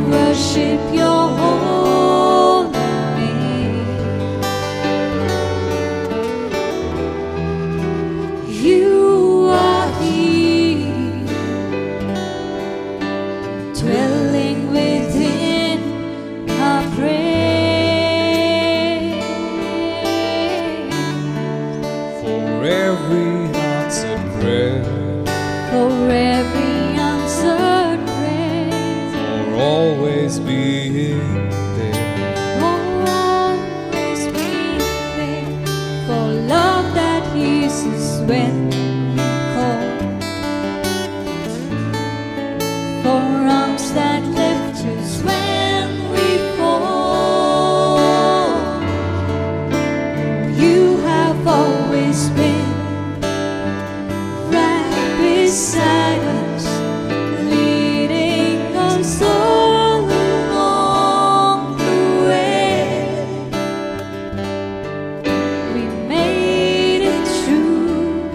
worship your holy name. You are here, dwelling within our praise. For every answered prayer, For every answered prayer, for always being there, for always being there, for love that hears us when we call, for arms that lift us when we fall. You have always been right beside us, leading us all along the way. We made it through,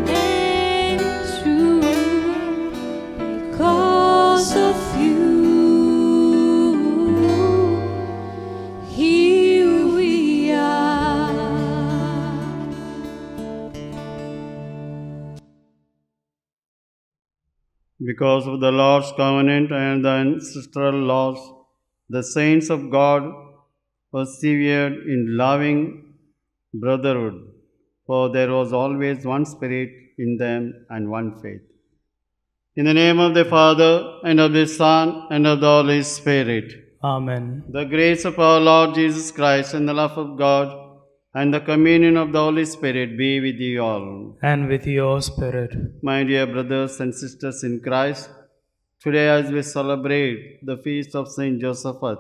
we made it through because of you. Here we are. Because of the Lord's covenant and the ancestral laws, the saints of God persevered in loving brotherhood, for there was always one Spirit in them and one faith. In the name of the Father, and of the Son, and of the Holy Spirit, Amen. the grace of our Lord Jesus Christ and the love of God and the communion of the Holy Spirit be with you all. And with your spirit. My dear brothers and sisters in Christ, today as we celebrate the feast of Saint Josaphat,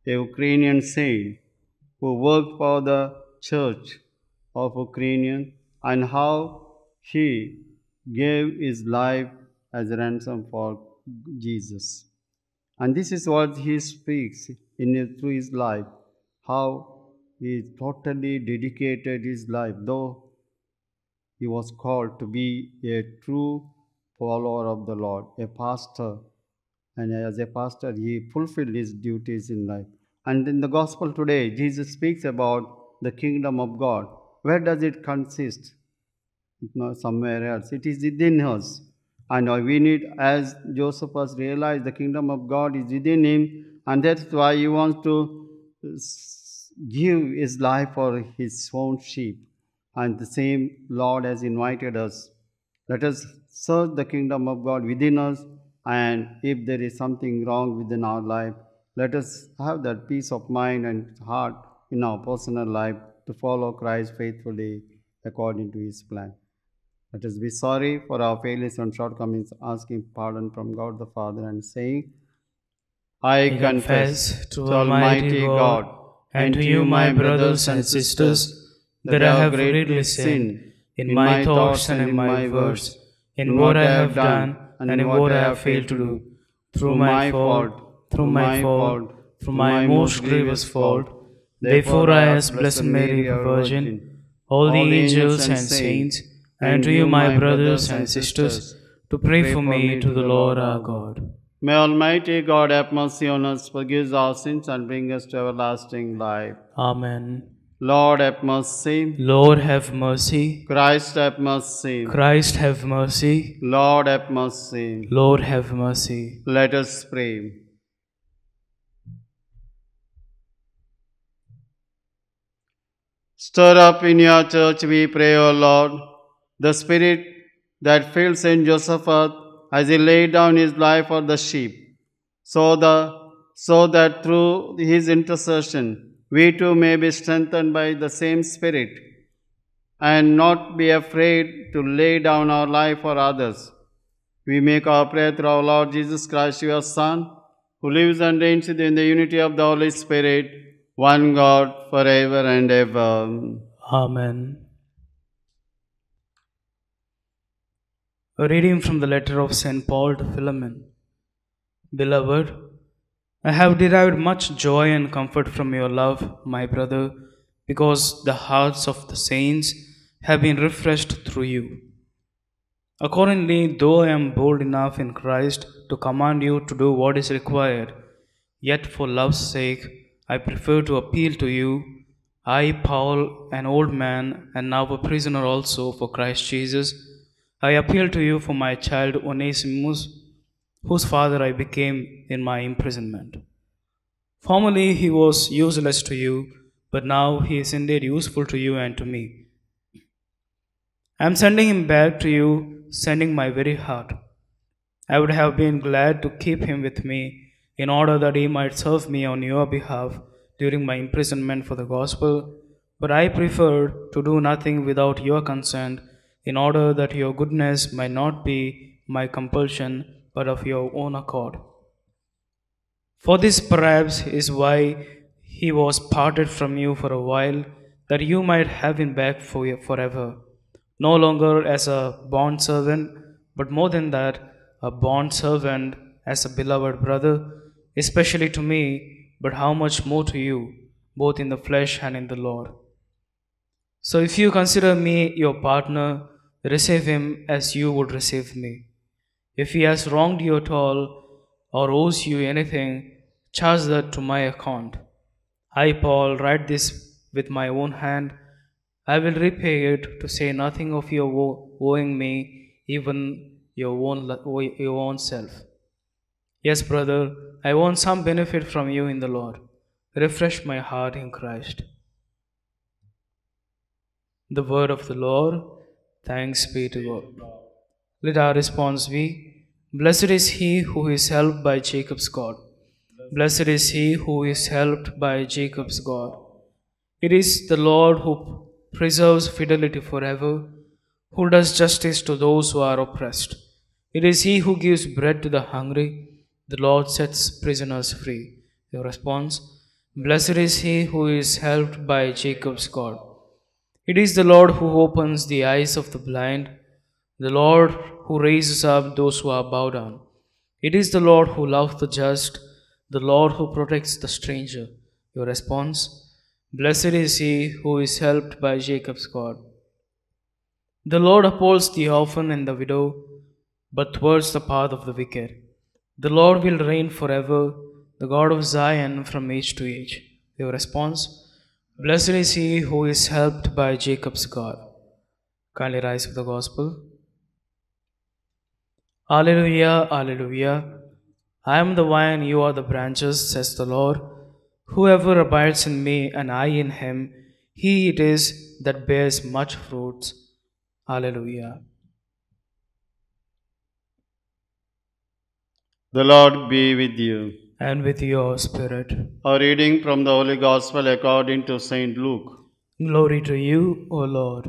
a Ukrainian saint who worked for the Church of Ukraine and how he gave his life as a ransom for Jesus. And this is what he speaks through his life, how he totally dedicated his life, though he was called to be a true follower of the Lord, a pastor. And as a pastor, he fulfilled his duties in life. And in the gospel today, Jesus speaks about the kingdom of God. Where does it consist? Not somewhere else. It is within us. And we need, as Joseph has realized, the kingdom of God is within him. And that's why he wants to give his life for his own sheep. And the same Lord has invited us. Let us search the kingdom of God within us, and if there is something wrong within our life, let us have that peace of mind and heart in our personal life to follow Christ faithfully according to his plan. Let us be sorry for our failures and shortcomings, asking pardon from God the Father and saying, I confess to Almighty God and to you, my brothers and sisters, that I have greatly sinned in my thoughts and in my words, in what I have done and in what I have failed to do, through my fault, through my most grievous fault. Therefore I ask Blessed Mary, the Virgin, all the angels and saints, and to you, my brothers and sisters, to pray for me to the Lord our God. May Almighty God have mercy on us, forgive our sins, and bring us to everlasting life. Amen. Lord have mercy. Lord have mercy. Christ have mercy. Christ have mercy. Lord have mercy. Lord have mercy. Let us pray. Stir up in your church, we pray, O Lord, the spirit that filled Saint Josaphat as he laid down his life for the sheep, so that through his intercession we too may be strengthened by the same Spirit and not be afraid to lay down our life for others. We make our prayer through our Lord Jesus Christ, your Son, who lives and reigns in the unity of the Holy Spirit, one God, forever and ever. Amen. A reading from the letter of St. Paul to Philemon. Beloved, I have derived much joy and comfort from your love, my brother, because the hearts of the saints have been refreshed through you. Accordingly, though I am bold enough in Christ to command you to do what is required, yet for love's sake I prefer to appeal to you. I, Paul, an old man, and now a prisoner also for Christ Jesus, I appeal to you for my child Onesimus, whose father I became in my imprisonment. Formerly he was useless to you, but now he is indeed useful to you and to me. I am sending him back to you, sending my very heart. I would have been glad to keep him with me, in order that he might serve me on your behalf during my imprisonment for the gospel, but I preferred to do nothing without your consent, in order that your goodness might not be my compulsion, but of your own accord. For this perhaps is why he was parted from you for a while, that you might have him back for forever, no longer as a bond servant, but more than that, a bond servant as a beloved brother, especially to me, but how much more to you, both in the flesh and in the Lord. So if you consider me your partner, receive him as you would receive me. If he has wronged you at all, or owes you anything, charge that to my account. I, Paul, write this with my own hand. I will repay it, to say nothing of your owing me, even your own self. Yes, brother, I want some benefit from you in the Lord. Refresh my heart in Christ. The word of the Lord. Thanks be to God. Let our response be, Blessed is he who is helped by Jacob's God. Blessed is he who is helped by Jacob's God. It is the Lord who preserves fidelity forever, who does justice to those who are oppressed. It is he who gives bread to the hungry. The Lord sets prisoners free. Your response, Blessed is he who is helped by Jacob's God. It is the Lord who opens the eyes of the blind, the Lord who raises up those who are bowed down. It is the Lord who loves the just, the Lord who protects the stranger. Your response, Blessed is he who is helped by Jacob's God. The Lord upholds the orphan and the widow, but thwarts the path of the wicked. The Lord will reign forever, the God of Zion from age to age. Your response, Blessed is he who is helped by Jacob's God. Kindly rise for the gospel. Alleluia, Alleluia. I am the vine, you are the branches, says the Lord. Whoever abides in me and I in him, he it is that bears much fruit. Alleluia. The Lord be with you. And with your spirit. A reading from the Holy Gospel according to St. Luke. Glory to you, O Lord.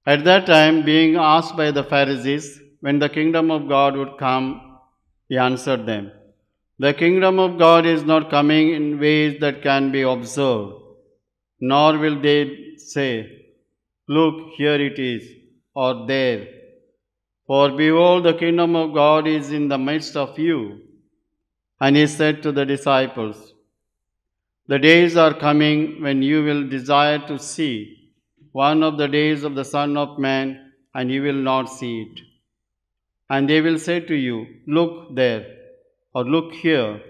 At that time, being asked by the Pharisees when the kingdom of God would come, he answered them, The kingdom of God is not coming in ways that can be observed, nor will they say, Look, here it is, or there. For behold, the kingdom of God is in the midst of you. And he said to the disciples, The days are coming when you will desire to see one of the days of the Son of Man, and you will not see it. And they will say to you, Look there, or look here.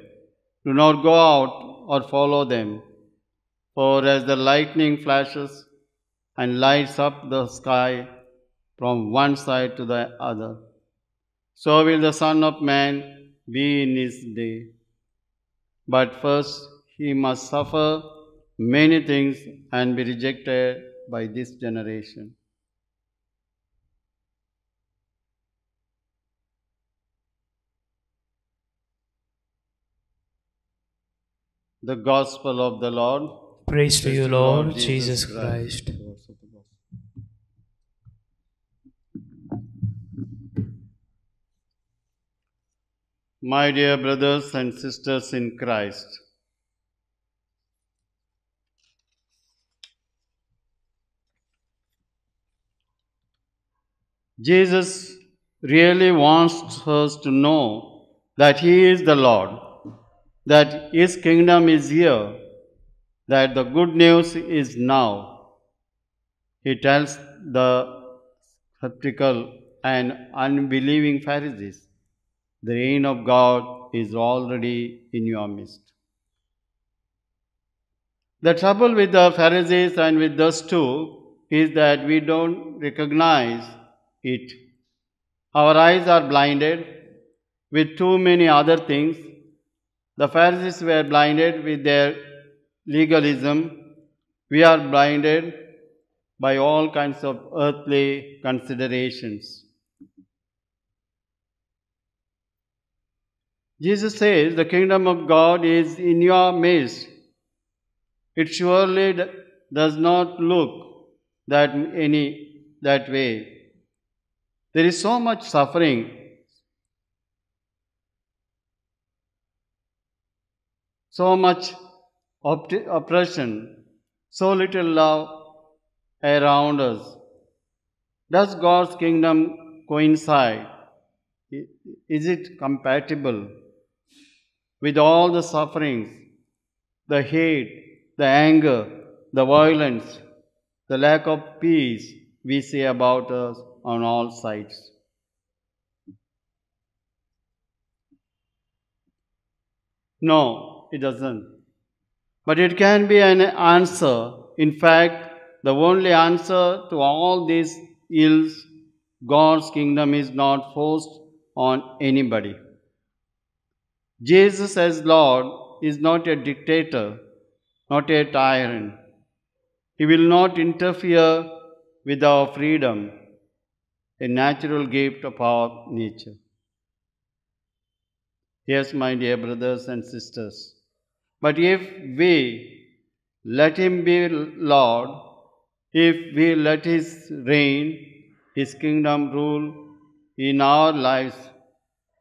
Do not go out or follow them. For as the lightning flashes and lights up the sky from one side to the other, so will the Son of Man be in his day. But first he must suffer many things and be rejected by this generation. The Gospel of the Lord. Praise to you, Lord Jesus Christ. My dear brothers and sisters in Christ, Jesus really wants us to know that He is the Lord, that His kingdom is here, that the good news is now. He tells the skeptical and unbelieving Pharisees, the reign of God is already in your midst. The trouble with the Pharisees and with us too is that we don't recognize it. Our eyes are blinded with too many other things. The Pharisees were blinded with their legalism. We are blinded by all kinds of earthly considerations. Jesus says the kingdom of God is in your midst. It surely does not look that way. There is so much suffering, so much oppression, so little love around us. Does God's kingdom coincide? Is it compatible with all the sufferings, the hate, the anger, the violence, the lack of peace we see about us on all sides? No, it doesn't. But it can be an answer. In fact, the only answer to all these ills, God's kingdom is not forced on anybody. Jesus as Lord is not a dictator, not a tyrant. He will not interfere with our freedom, a natural gift of our nature. Yes, my dear brothers and sisters, but if we let Him be Lord, if we let His reign, His kingdom rule in our lives,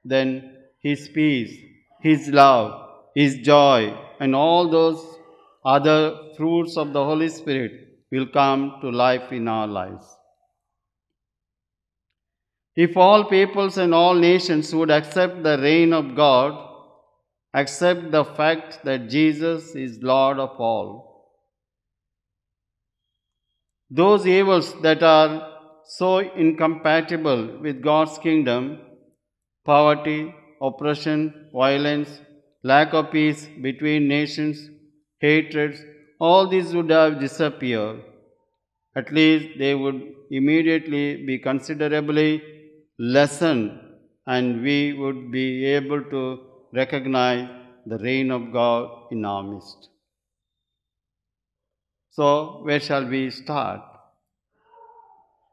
then His peace, His love, His joy, and all those other fruits of the Holy Spirit will come to life in our lives. If all peoples and all nations would accept the reign of God, accept the fact that Jesus is Lord of all, those evils that are so incompatible with God's kingdom, poverty, oppression, violence, lack of peace between nations, hatreds, all these would have disappeared. At least they would immediately be considerably lessened, and we would be able to recognize the reign of God in our midst. So, where shall we start?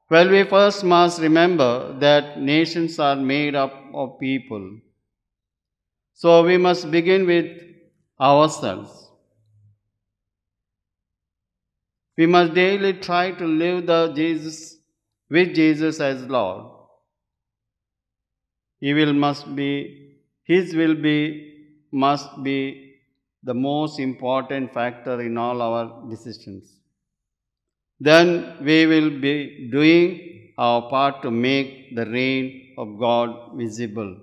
Well, we first must remember that nations are made up of people. So, we must begin with ourselves. We must daily try to live with Jesus as Lord. His will must be the most important factor in all our decisions. Then we will be doing our part to make the reign of God visible.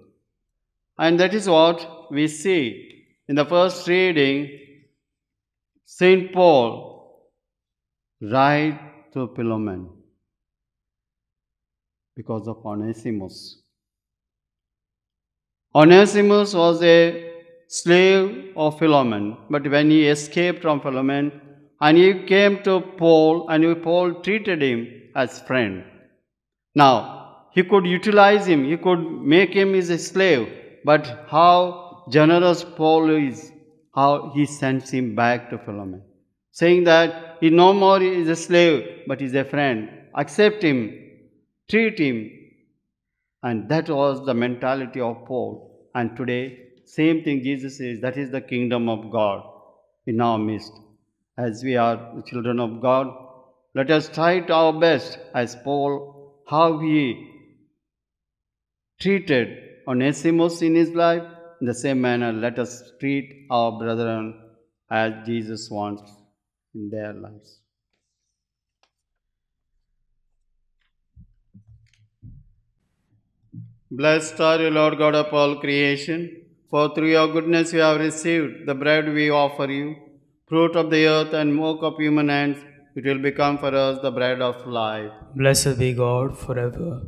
And that is what we see in the first reading. St. Paul writes to Philemon because of Onesimus. Onesimus was a slave of Philemon, but when he escaped from Philemon and he came to Paul, and Paul treated him as friend. Now, he could utilize him, he could make him as a slave, but how generous Paul is, how he sends him back to Philemon, saying that he no more is a slave, but is a friend. Accept him, treat him. And that was the mentality of Paul. And today, same thing Jesus says, that is the kingdom of God in our midst. As we are the children of God, let us try our best as Paul, how he treated Onesimus in his life. In the same manner, let us treat our brethren as Jesus wants in their lives. Blessed are you, Lord God of all creation, for through your goodness you have received the bread we offer you, fruit of the earth and work of human hands. It will become for us the bread of life. Blessed be God forever.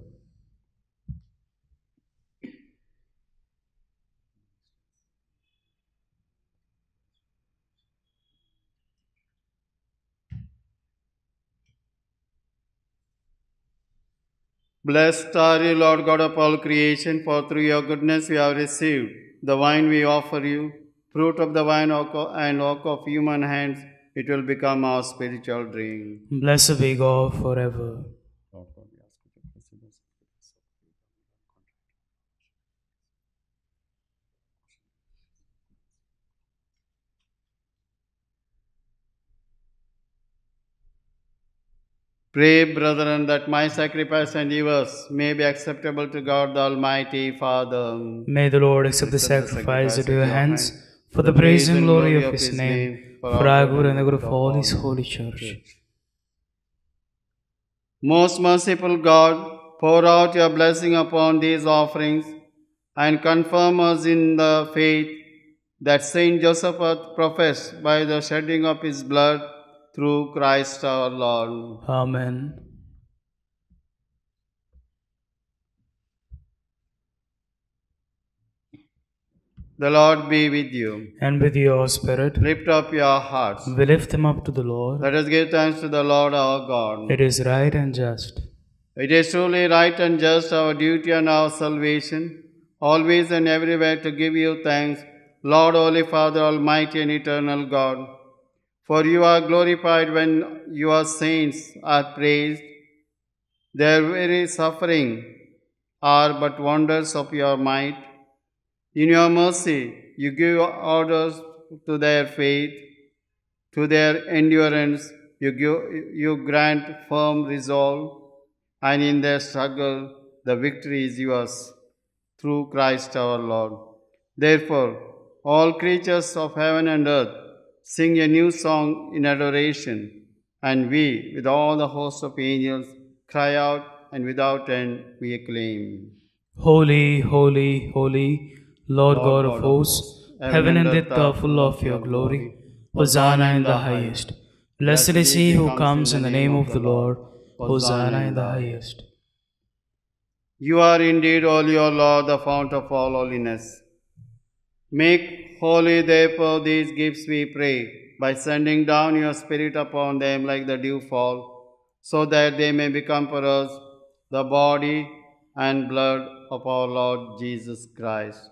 Blessed are you, Lord God of all creation, for through your goodness we have received the wine we offer you, fruit of the vine and work of human hands. It will become our spiritual drink. Blessed be God forever. Lord God, we ask you to bless us. Pray, brethren, that my sacrifice and yours may be acceptable to God the Almighty Father. May the Lord accept the sacrifice into your hands for the praise and glory of his name, for our good and the good of all his holy church. Most merciful God, pour out your blessing upon these offerings and confirm us in the faith that Saint Joseph professed by the shedding of his blood through Christ our Lord. Amen. The Lord be with you. And with your spirit, Lift up your hearts. we lift them up to the Lord. Let us give thanks to the Lord our God. It is right and just. It is truly right and just, our duty and our salvation, always and everywhere to give you thanks, Lord, Holy Father, Almighty and eternal God. For you are glorified when your saints are praised. Their very suffering are but wonders of your might. In your mercy, you give orders to their faith, to their endurance, you grant firm resolve, and in their struggle, the victory is yours, through Christ our Lord. Therefore, all creatures of heaven and earth sing a new song in adoration, and we, with all the host of angels, cry out, and without end we acclaim. Holy, holy, holy, Lord God of hosts, heaven and earth are full of your glory. Hosanna in the highest. Blessed is he who comes in the name of the Lord. Hosanna in the highest. You are indeed holy, O Lord, the fount of all holiness. Make holy, therefore, these gifts, we pray, by sending down your Spirit upon them like the dewfall, so that they may become for us the body and blood of our Lord Jesus Christ.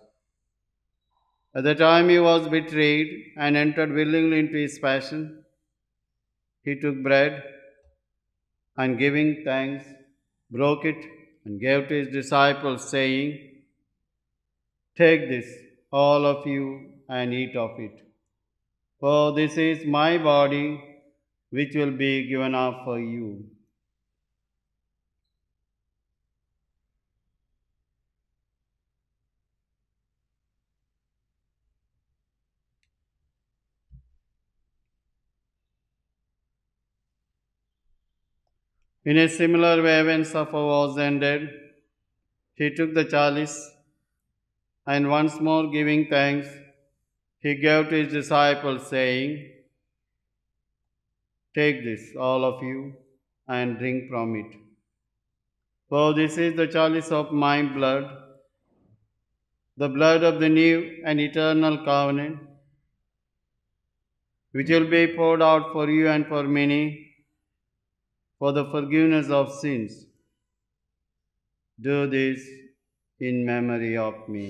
At the time he was betrayed and entered willingly into his passion, he took bread and, giving thanks, broke it and gave to his disciples, saying, "Take this, all of you, and eat of it. For this is my body, which will be given up for you." In a similar way, when supper was ended, he took the chalice, and once more giving thanks, he gave to his disciples, saying, "Take this, all of you, and drink from it. For this is the chalice of my blood, the blood of the new and eternal covenant, which will be poured out for you and for many, for the forgiveness of sins. Do this in memory of me."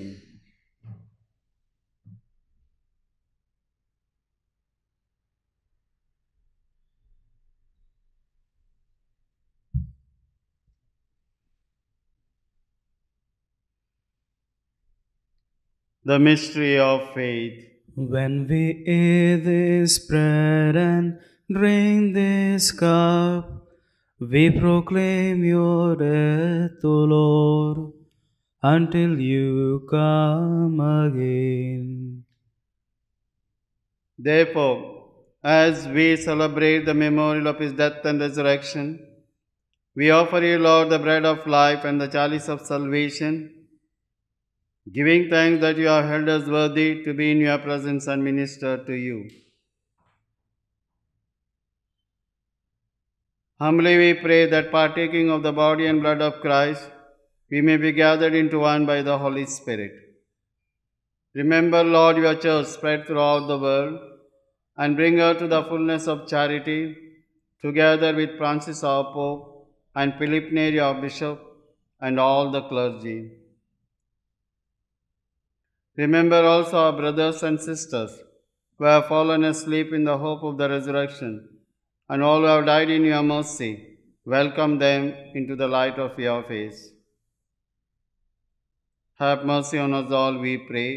The mystery of faith. When we eat this bread and drink this cup, we proclaim your death, O Lord, until you come again. Therefore, as we celebrate the memorial of his death and resurrection, we offer you, Lord, the bread of life and the chalice of salvation, giving thanks that you have held us worthy to be in your presence and minister to you. Humbly we pray that, partaking of the body and blood of Christ, we may be gathered into one by the Holy Spirit. Remember, Lord, your church spread throughout the world, and bring her to the fullness of charity, together with Francis our Pope and Philip Neri our Bishop, and all the clergy. Remember also our brothers and sisters who have fallen asleep in the hope of the resurrection, and all who have died in your mercy. Welcome them into the light of your face. Have mercy on us all, we pray,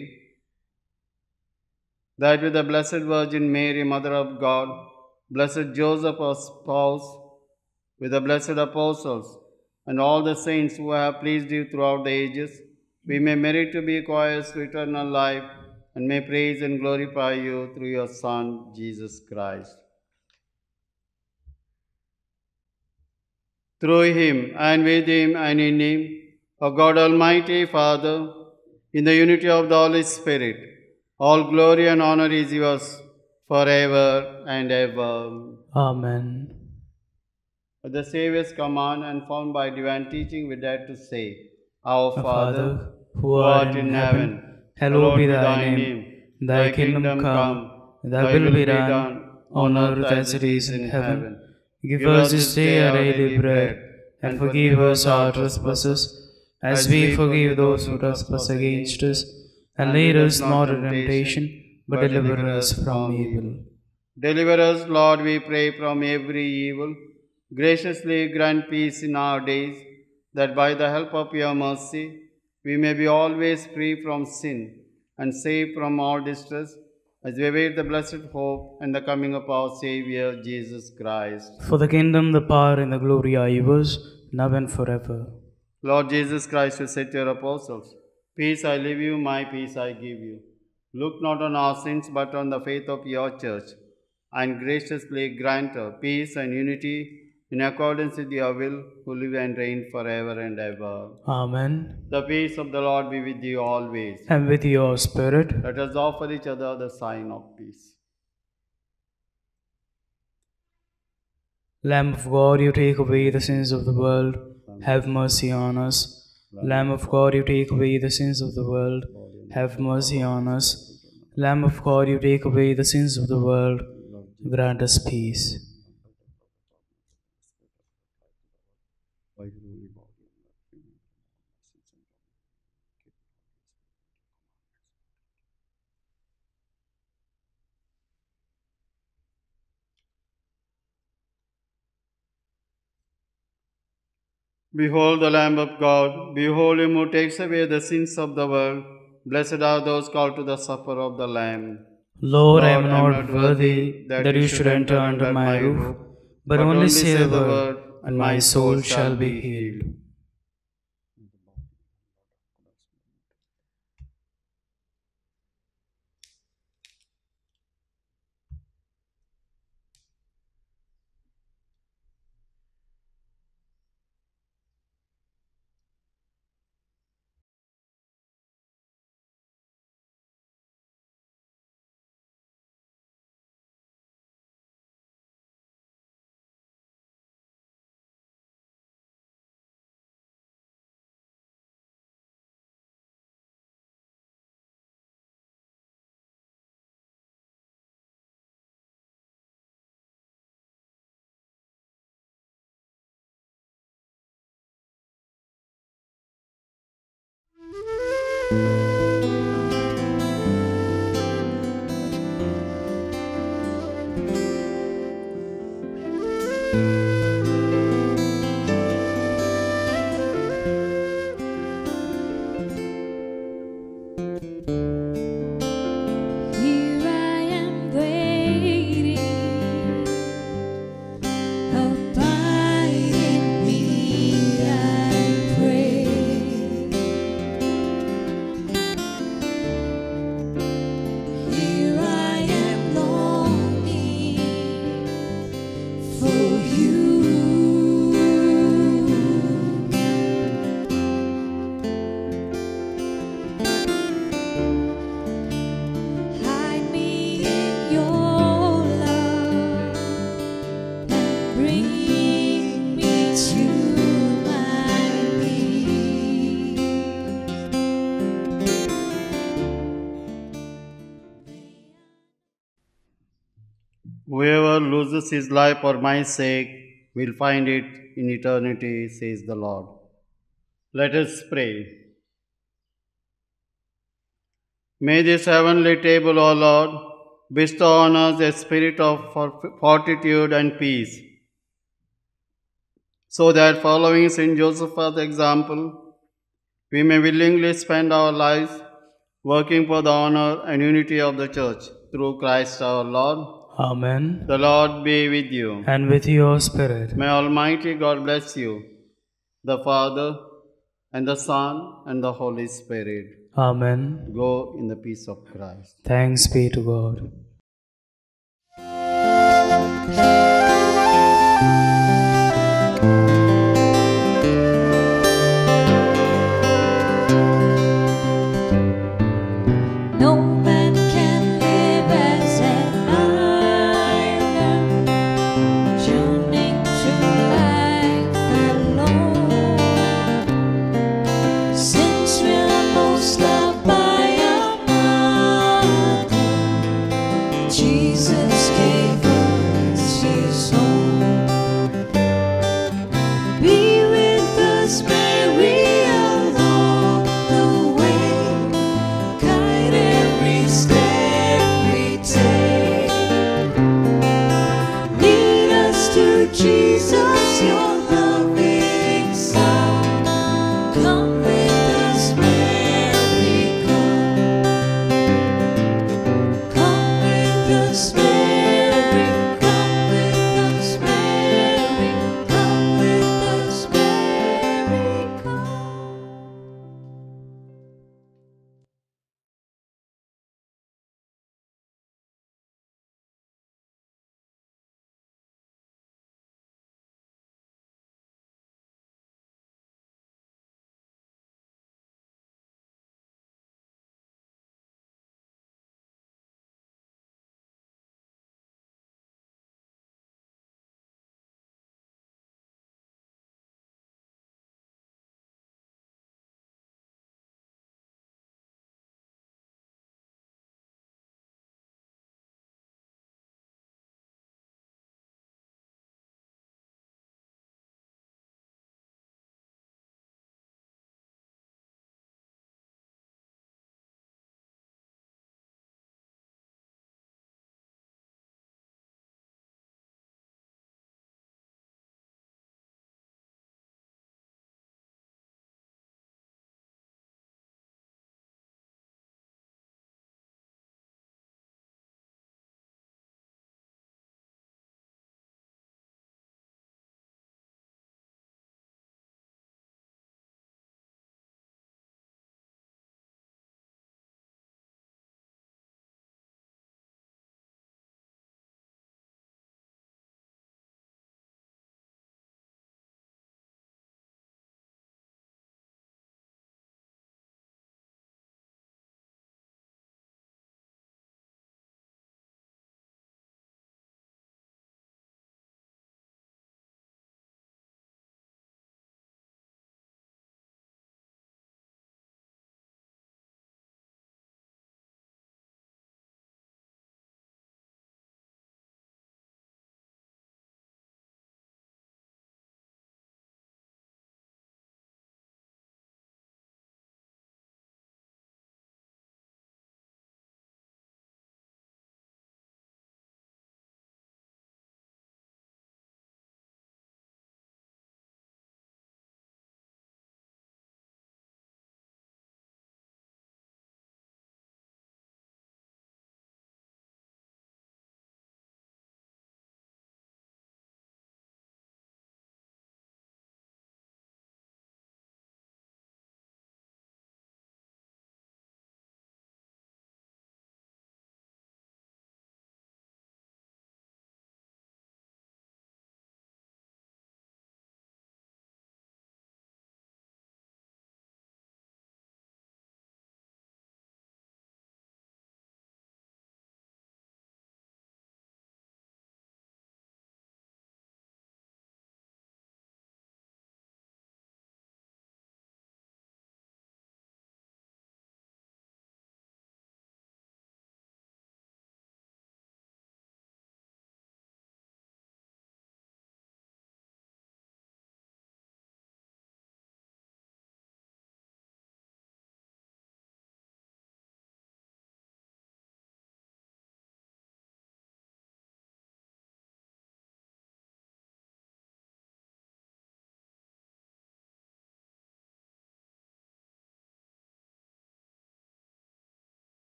that with the Blessed Virgin Mary, Mother of God, Blessed Joseph, our spouse, with the blessed apostles, and all the saints who have pleased you throughout the ages, we may merit to be heirs to eternal life, and may praise and glorify you through your Son, Jesus Christ. Through him, and with him, and in him, O God Almighty Father, in the unity of the Holy Spirit, all glory and honor is yours forever and ever. Amen. At the Saviour's command and found by divine teaching, we dare to say, Our Our Father, who art in heaven, hallowed be thy name. Thy kingdom come, thy will be done, on earth as it is in heaven. Give us this day our daily bread, and forgive us our trespasses, as we forgive those who trespass against us. And lead us not into temptation, but deliver us from evil. Deliver us, Lord, we pray, from every evil. Graciously grant peace in our days, that by the help of your mercy we may be always free from sin and safe from all distress, as we await the blessed hope and the coming of our Saviour, Jesus Christ. For the kingdom, the power, and the glory are yours, now and forever. Lord Jesus Christ, you said to your apostles, Peace I leave you, my peace I give you. Look not on our sins, but on the faith of your church, and graciously grant her peace and unity in accordance with your will, who live and reign forever and ever. Amen. The peace of the Lord be with you always. And with your spirit. Let us offer each other the sign of peace. Lamb of God, you take away the sins of the world, have mercy on us. Lamb of God, you take away the sins of the world, have mercy on us. Lamb of God, you take away the sins of the world, grant us peace. Behold the Lamb of God, behold him who takes away the sins of the world. Blessed are those called to the supper of the Lamb. Lord, I am not worthy that you should enter under my roof, but only say the word, and my soul shall be healed. Here I am waiting, abide in me, I pray. Here I am longing for you. Hide me in your love and bring me to my knees. Whoever loses his life for my sake will find it in eternity, says the Lord. Let us pray. May this heavenly table, O Lord, bestow on us a spirit of fortitude and peace, so that following Saint Joseph's example, we may willingly spend our lives working for the honor and unity of the Church, through Christ our Lord. Amen. The Lord be with you. And with your spirit. May Almighty God bless you, the Father, and the Son, and the Holy Spirit. Amen. Go in the peace of Christ. Thanks be to God.